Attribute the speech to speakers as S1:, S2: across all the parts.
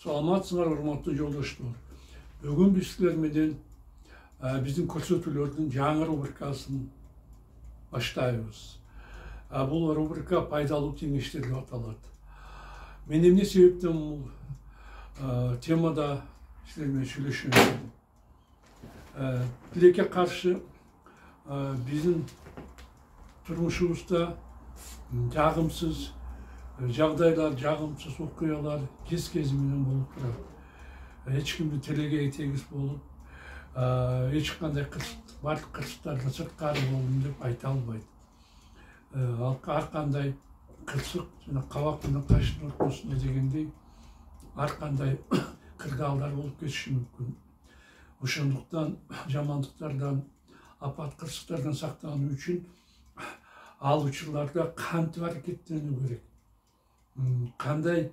S1: Саламатсыңар, урматтуу жолдоштор. Бүгүн биз силер менен биздин көрсөтүүлөрдүн жаңы рубрикасын баштайбыз. Бул рубрика пайдалуу кеңештер деп аталат. Мен эмне себептен бул темада силер менен сүйлөшөм? Тилекке каршы биздин турмушубузда жагымсыз жагдайлар, жагымсыз окуялар кез менен болуп турат. Эч кимди тилегеге тегиз болуп, эч кандай бардык кырсыктардан сырткары болдум деп айта албайт. Ар кандай кырсык жана кабак менен каштын ортосунда дегендей ар кандай кырдаалдар болуп кетиши мүмкүн. Ошондуктан жамандыктардан, апат кырсыктардан сактануу үчүн ал учурларда кантип аракеттенүү керек? Кандай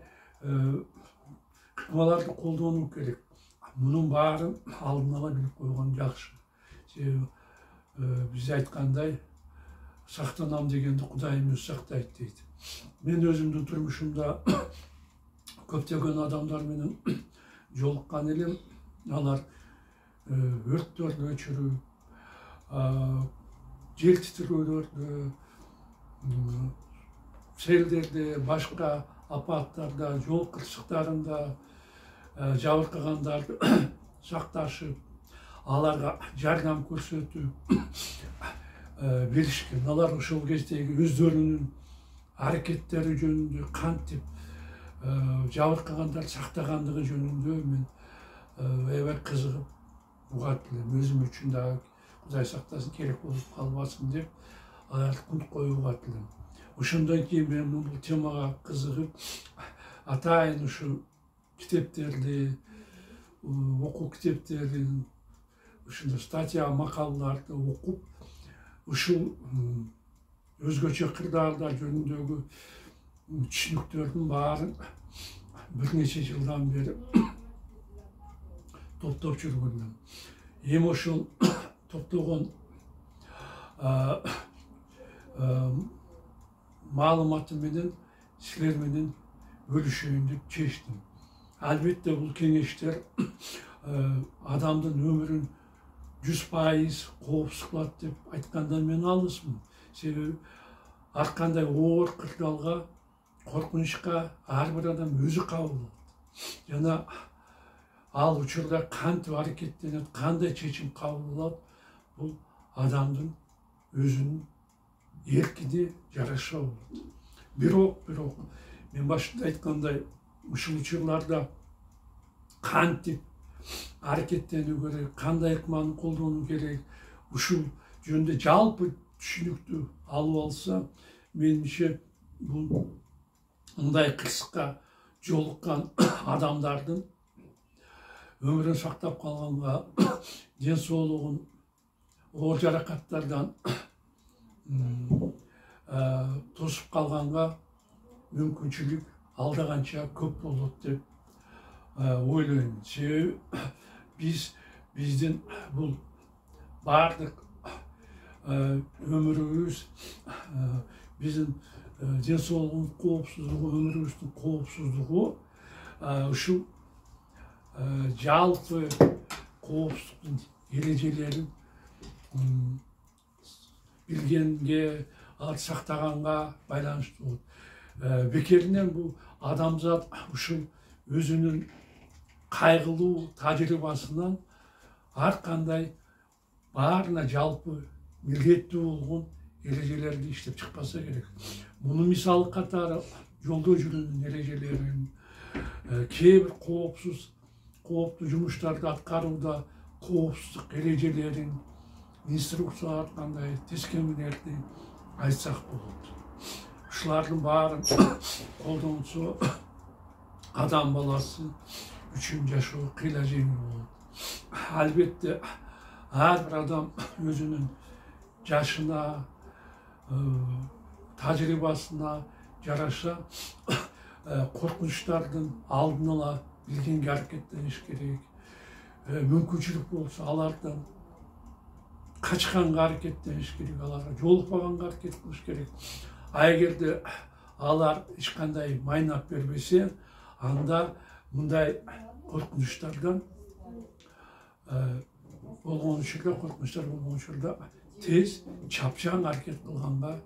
S1: кыкмаларды колдонуу керек? Мунун баарын алдын ала билип койгон жакшы. Себеби биз айткандай, сактанам дегенди Кудайым өзү сактайт дейт. Мен өзүмдүн турмушумда көптөгөн адамдар менен жолуккан элем. Алар өрттөрдү өчүрүп, жер титирөөлөрдү, селдерде, башка апаттарда, жол кырсыктарында жабыркагандарды сакташып, аларга жардам көрсөтүп беришкен. Алар ошол кездеги өздөрүнүн аракеттери жөнүндө кантип жабыркагандарды сактагандыгы жөнүндө мен аябай кызыгып угат элем. Өзүм үчүн дагы Кудай сактасын, керек болуп калбасын деп аларды кунт коюп угат элем. Ошондон кийин мен бул темага кызыгып, атайын ушу китептерди, окуу китептерин, ушундай статья, макалаларды окуп, ушул өзгөчө кырдаалдар жөнүндөгү түшүнүктөрдүн баарын бир нече жылдан бери топтоп жүргөнмүн. Эми ошол топтогон маалыматы менен силер менен бөлүшөйүн деп чечтим. Албетте бул кеңештер адамдын өмүрүн 100% коопсуз кылат деп айткандан мен алысмын. Себеби ар кандай оор кырдаалга, коркунучка ар бир адам өзү кабыл алат. Жана ал учурда кантип аракеттенет, кандай чечим кабыл алат, бул адамдын өзүнүн эркине жараша болот. Бирок мен башында айткандай, ушул учурларда кантип аракеттенүү керек, кандай ыкманы колдонуу керек, ушул жөнүндө жалпы түшүнүктү алып алса, менимче бул мындай кырсыкка жолуккан адамдардын өмүрүн сактап калганга, ден соолугун оор жаракаттардан тосуп калганга мүмкүнчүлүк алда канча көп болот деп ойлойм. Себеби биздин бул баардык өмүрүбүз, биздин ден соолугубуздун коопсуздугу, өмүрүбүздүн коопсуздугу ушул жалпы коопсуздуктун эрежелерин билгенге, аларды сактаганга байланыштуу болот. Бекеринен бул адамзат ушул өзүнүн кайгылуу тажрыйбасынан ар кандай баарына жалпы милдеттүү болгон эрежелерди иштеп чыкпаса керек. Мунун мисалы катары жолдо жүрүүнүн эрежелерин, кээ бир кооптуу жумуштарды аткарууда коопсуздук эрежелерин, инструкциялар кандай, тескемелерди айтсак болот. Ушулардын баарын колдонсо адам баласы үчүн жашоо кыйла жеңил болот. Албетте ар бир адам өзүнүн жашына, тажрыйбасына жараша коркунучтардын алдын ала билгенге аракеттениш керек. Мүмкүнчүлүк болсо алардан качканга аракеттениш керек, аларга жолукпаганга аракет кылыш керек. А эгерде алар эч кандай майнап бербесе, анда мындай коркунучтардан болгон учурда, коркунучтар болгон учурда тез чапчаң аракет кылганга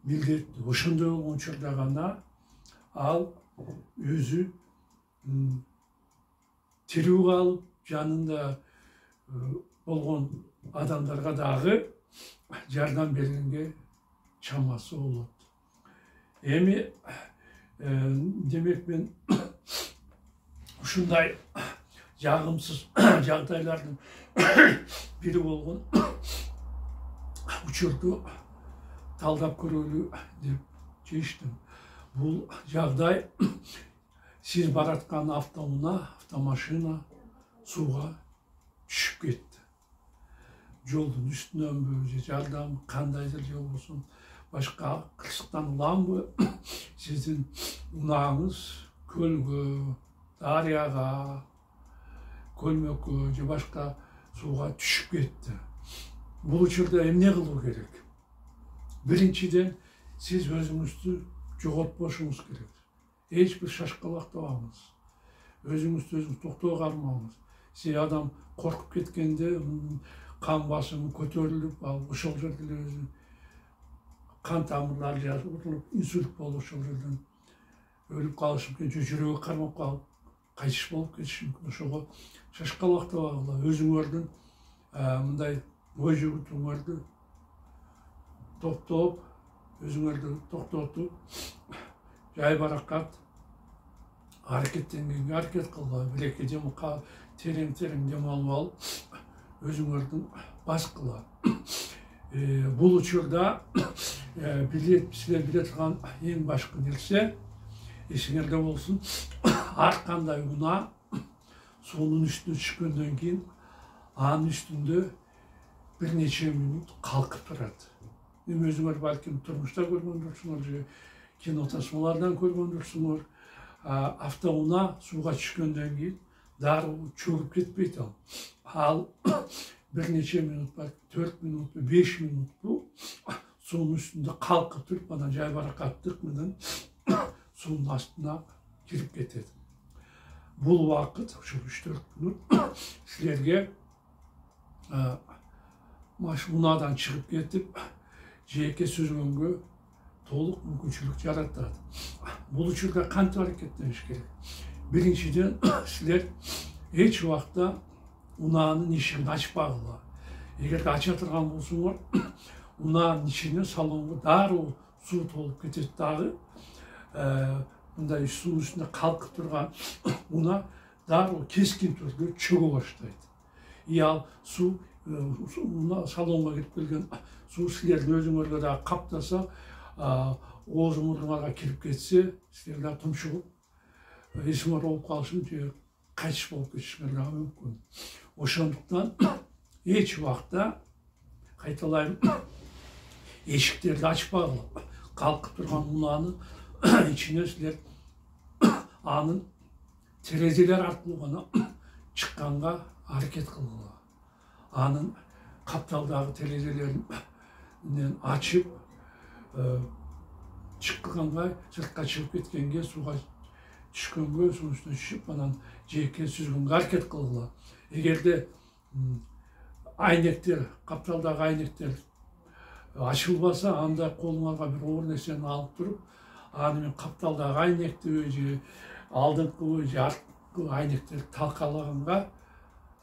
S1: милдеттүү. Ошондой болгон учурда гана ал өзү тирүү калып, жанында болгон адамдарга дагы жардам бергенге чамасы болот. Эми демек мен ушундай жагымсыз жагдайлардын бири болгон учурду талдап көрөлү деп чечтим. Бул жагдай сиз бараткан автомашина сууга түшүп кетти. Жолдун үстүнөнбү же жардам кандайдыр же болбосо башка кырсыктан уламбы сиздин унааңыз көлгө, дарыяга, көлмөккө же башка сууга түшүп кетти. Бул учурда эмне кылуу керек? Биринчиден сиз өзүңүздү жоготпошуңуз керек. Эч бир шашкалактабаңыз. Өзүңүздү өзүңүз токтого кармаңыз. Сиз адам коркуп кеткенде кан басымы көтөрүлүп, ал ошол жерде өзү кан тамырлары жарылып, инсульт болуп, ошол жерден өлүп калышы мүмкүн, жүрөгү кармап калып, кайтыш болуп кетиши мүмкүн. Ошого шашкалактабагыла, өзүңөрдүн мындай ой жүгүтүңөрдү топтоп, өзүңөрдү токтотуп, жайбаракат аракеттенгенге аракет кылгыла. Бир-эки дем терең дем алып алып, өзүңөрдүн баскыла. Бул учурда силер биле турган эң башкы нерсе, эсиңерде болсун, ар кандай унаа суунун үстүнө түшкөндөн кийин анын үстүндө бир нече мүнөт калкып турат. Эми өзүңөр балким турмушта көргөндүрсүңөр же кино тасмалардан көргөндүрсүңөр. Автоунаа сууга түшкөндөн кийин дароо чөгүп кетпейт ал. Ал бир нече мүнөт, 4 мүнөт, 5 мүнөт суунун үстүндө калкып туруп, анан жайбаракаттык менен суунун астына кирип кетет. Бул убакыт, ушул 3-4 мүнөт силерге унаадан чыгып кетип, жээкке сүзгөнгө толук мүмкүнчүлүк жаратат. Бул учурда кантип аракеттениш керек? Биринчиден силер эч убакта унаанын ишигин ачпагыла. Эгерде ача турган болсоңор, унаанын ичине салонго дароо суу толуп кетет дагы. Мындай суунун үстүндө калкып турган унаа дароо кескин түрдө чөгө баштайт. Ал суу салонго кирип келген суу силердин өзүңөргө дагы каптаса, ооз мурдуңарга кирип кетсе, силер дагы тумшугуп, эсиңер болуп калышын, же кайтыш болуп кетишиңер дагы мүмкүн. Ошондуктан эч убакта, кайталайм, эшиктерди ачпагыла. Калкып турган унаанын ичине силер анын терезелер аркылуу гана чыкканга аракет кылгыла. Анын капталдагы терезелерин ачып, чыкканга, сыртка чыгып кеткенге, сууга түшкөнгө, суунун үстүнө түшүп, анан жээкке сүзгөнгө аракет кылгыла. Эгерде айнектер, капталдагы айнектер ачылбаса, анда колуңарга бир оор нерсени алып туруп, аны мен капталдагы айнекти же алдыңкы же арткы айнектерди талкалаганга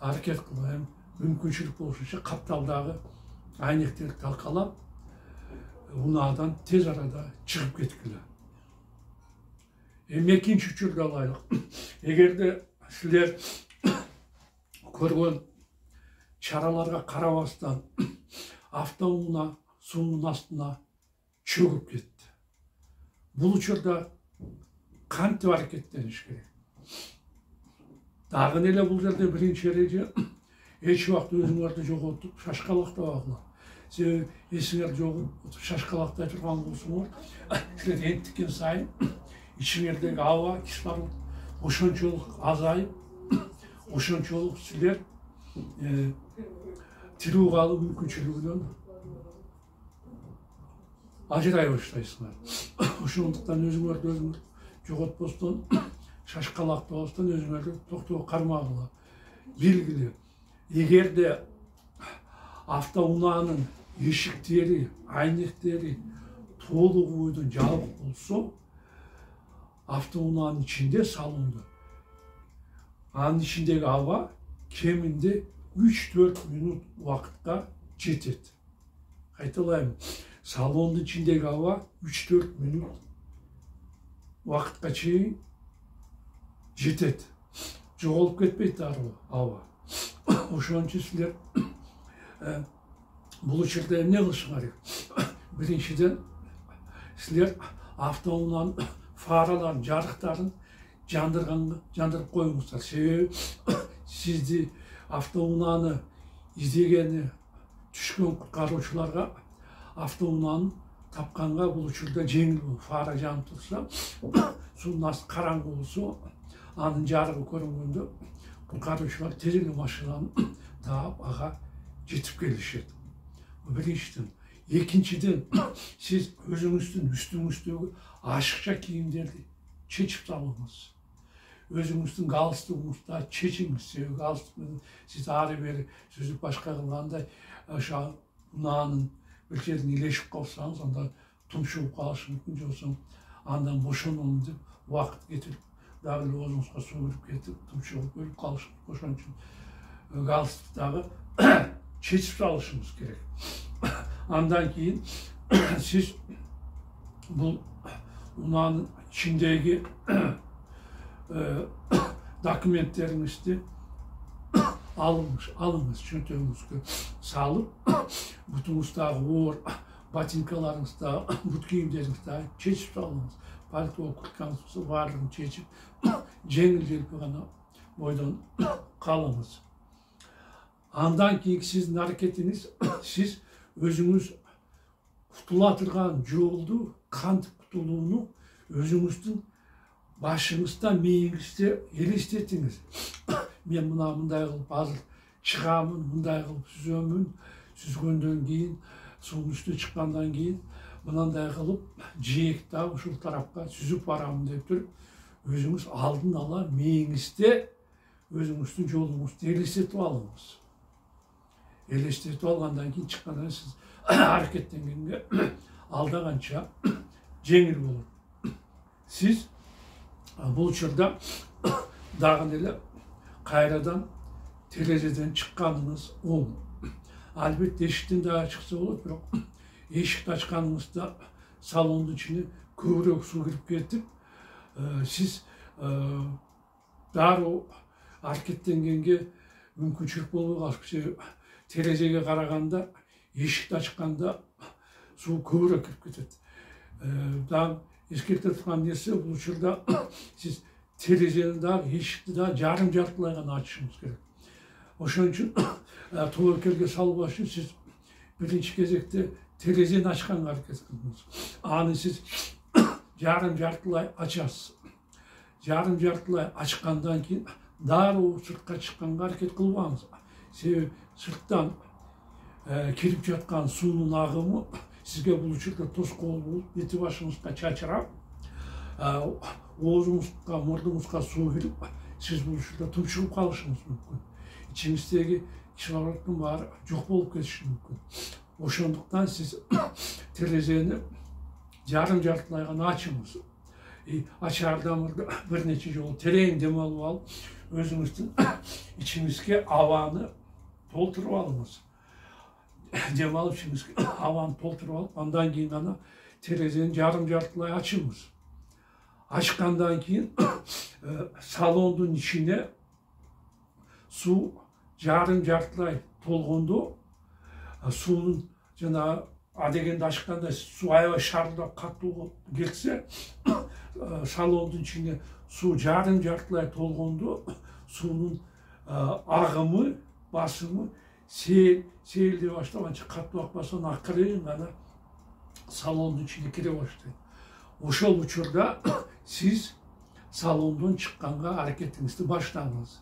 S1: аракет кылгыла. Мүмкүнчүлүк болушунча капталдагы айнектерди талкалап, унаадан тез арада чыгып кеткиле. Эми экинчи учурду алайлык. Эгерде силер көргөн чараларга карабастан автоунаа суунун астына чөгүп кетти. Бул учурда кантип аракеттениш керек? Дагы эле бул жерде биринчи эреже, эч убакта өзүңөрдү жоготуп, шашкалактабагыла. Себеби эсиңер жоготуп, шашкалактай турган болсоңор, силер энтиккен сайын ичиңердеги аба, кислород ошончолук азайып, ошончолук силер тирүү калуу мүмкүнчүлүгүнөн ажырай баштайсыңар. Ошондуктан өзүңөрдү жоготпостон шашқалақ болыстан өзіңерді тоқтау қармағыла. Белгілі, егер де автоунаның ешіктері, айнектері толық ойдың жабық болса, автоунаның ішінде салонды. Анын ішіндегі ауа кемінде 3-4 минут уақытқа жетеді. Қайталаймын, салонның ішіндегі ауа 3-4 минут уақытқа шейін жетеді. Жоғалып кетпейді ауа. Ошон үчүн силер бұл жерде не қылышыңар керек? Біріншіден, силер автоунан фараларын, жарықтарын жандырып қойыңыздар. Себебі сізді автоунаны іздегені түшкен құтқарушыларға автоунаны тапқанға бұл жерде жеңіл. Фара жанып тұрса, судың асты қараңғы болса, анын жарығы көрінгенде құтқарушылар тезірек машинаны тауып аға жетіп келішеді. Біріншіден. Екіншіден, сіз өзіңіздің үстіңіздегі ашықша киімдерді шешіп салыңыз. Өзіңіздің галстугыңызды шешіңіз. Себебі галстугыңыз сіз ары бері сөздік башқа қылғандай ұнанын бір жерін илешіп қалсаңыз, онда тұншығып қалышы мүмкін жоқсың, андан бошануым деп уақыт кетіп, дағы өзіңізге су кіріп кетіп, тұншығып өліп қалышы. Ошон үчүн галстуктагы шешіп салышыңыз керек. Андан кейін сіз бұл ұнаның ішіндегі документтеріңізді алыңыз, чөнтөгіңізге салып, бұтыңыздағы ор, ботинкаларыңыздағы, бұт киімдеріңізді шешіп салыңыз. Пальто курткаңыз болса, барлығын шешіп, жеңіл-желпі ғана бойдан қалыңыз. Андан кейін сіздің әрекетіңіз, сіз өзіңіз құтыла тұрған жолды қантып құтылуыны өзіңіздің башыңызда, миыңызда елестетіңіз. Мен мұндай қылып азыр шығамын, мұндай қылып сүземін, сүзгенден кейін, суың үсті шыққандан кейін, мынандай қылып жиекті ушул тарапқа сүзіп барамын деп тұрып, өзіңіз алдын ала миыңызда өзіңіздің жолыңызды елестетіп алыңыз. Елестетіп алғандан кейін шыққандан сіз әрекеттенгенге алдағанша жеңіл болады. Сіз бұл жерде дағын елі қайрадан терезеден шыққаныңыз оң. Әлбетте есіктен дағы шықса болады, бірақ есікті ашқаныңызда салонның ішіне көбірек су кіріп кетіп, сіз дару әрекеттенгенге мүмкіншілік болуға себебі терезеге қарағанда, есікті ашқанда су көбірек кіріп кетеді. Дағы ескерте тұрған несі, бұл жерде сіз терезені дағы, есікті дағы жарым-жартылай ғана ашыңыз керек. Ошон үчүн тобокелге салуу үчүн сиз биринчи кезекте терезени ачканга аракет кылыңыз. Аны сиз жарым-жартылай ачасыз. Жарым-жартылай ачкандан кийин дароо сыртка чыкканга аракет кылбаңыз. Себеби сырттан кирип жаткан суунун агымы сизге бул учурда тоскоол болуп, бети башыңызга чачырап, оозуңузга, мурдуңузга суу кирип, сиз бул учурда тумшугуп калышыңыз мүмкүн. İçinizdeki kişilerin var, çok bolup geçişi mümkün. Oşunduktan siz terezeni jarım-jartılaygan açыңыз. Açardan bir neçe yol tereyin demalıp alıp, özünüzün içinizge havanı tolturup alınız. Demalıp içinizge havanı tolturup alıp, ondan keyin ana terezeni jarım-jartılay açыңыз. Açkandan keyin salonun içine su жарым-жартылай толгондо, суунун жана адегенди ачканда суу аябай шарылдап катуу келсе, салондун ичине суу жарым-жартылай толгондо, суунун агымы, басымы сейилдей баштап, анча катууак баскан акырын гана салондун ичине кире баштайт. Ошол учурда сиз салондон чыкканга аракетиңизди баштаңыз.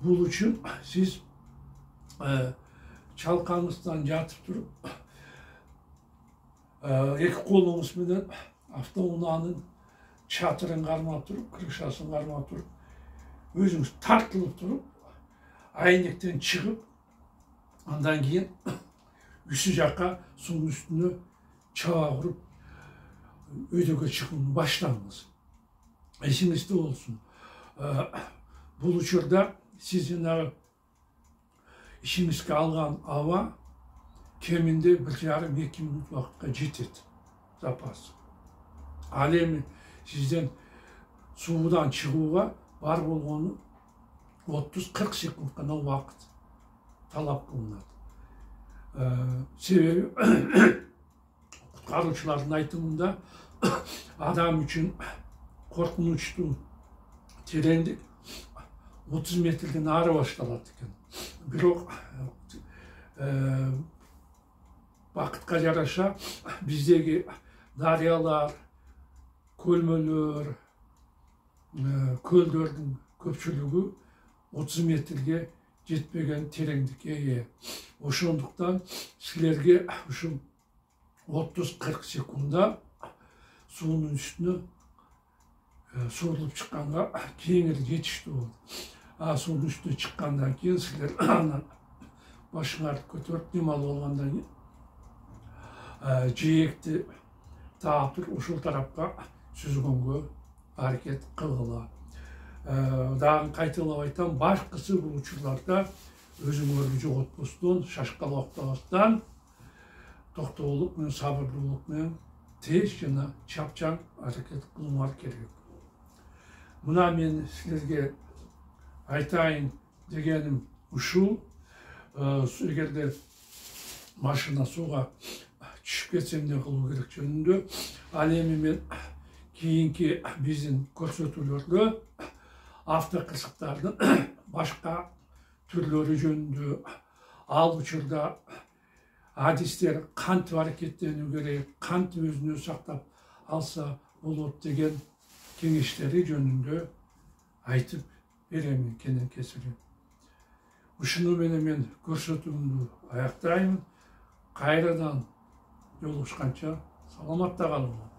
S1: Бул үчүн сиз чалкаңыздан жатып туруп, эки колуңуз менен автоунаанын çatırın karma turup, kırışasın karma turup, özünüz tartılıp turup, ayınlıktan çıkıp, ondan keyin üstü жаққа suyun üstüne çağa kurup, ödege çıkımını başlayınız. Esinizde olsun. Bu uçurda sizin işinizge algan hava keminde 1,5-2 minut vakitga жетет запас. Ал эми сизден суудан чыгууга бар болгону 30-40 секунд гана убакыт талап кылынат. Себеби куткаруучулардын айтымында адам үчүн коркунучтуу тереңдик 30 метрден ары башталат экен. Бирок бакытка жараша биздеги дарыялар, көлмөлөр, көлдөрдүн көпчүлүгү 30 метрге жетпеген тереңдикке ээ. Ошондуктан силерге ушул 30-40 секундда суунун үстүнө суурулуп чыкканга кеңири жетиштүү болот. Суунун үстүнө чыккандан кийин силер анан башыңарды көтөрүп дем алып алгандан кийин жээкти таап туруп ушул тарапка сүзгөнгө аракет кылгыла. Дагы кайталап айтам, башкысы бул учурларда өзүңөрдү жоготпостон, шашкалабастан токтоолук менен, сабырдуулук менен тез жана чапчаң аракет кылыңар керек. Мына мен силерге айтайын дегеним ушул. Эгерде машина сууга түшүп кетсе эмне кылуу керек жөнүндө. Ал эми мен кийинки биздин көрсөтүүлөрдө автокырсыктардын башка түрлөрү жөнүндө, ал учурда адистер кантип аракеттенүү керек, кантип өзүн өзү сактап алса болот деген кеңештери жөнүндө айтып беремин кенен кесири. Ушуну менен мен көрсөтүүмдү аяктайм. Кайрадан жолугушканча саламатта калыңар.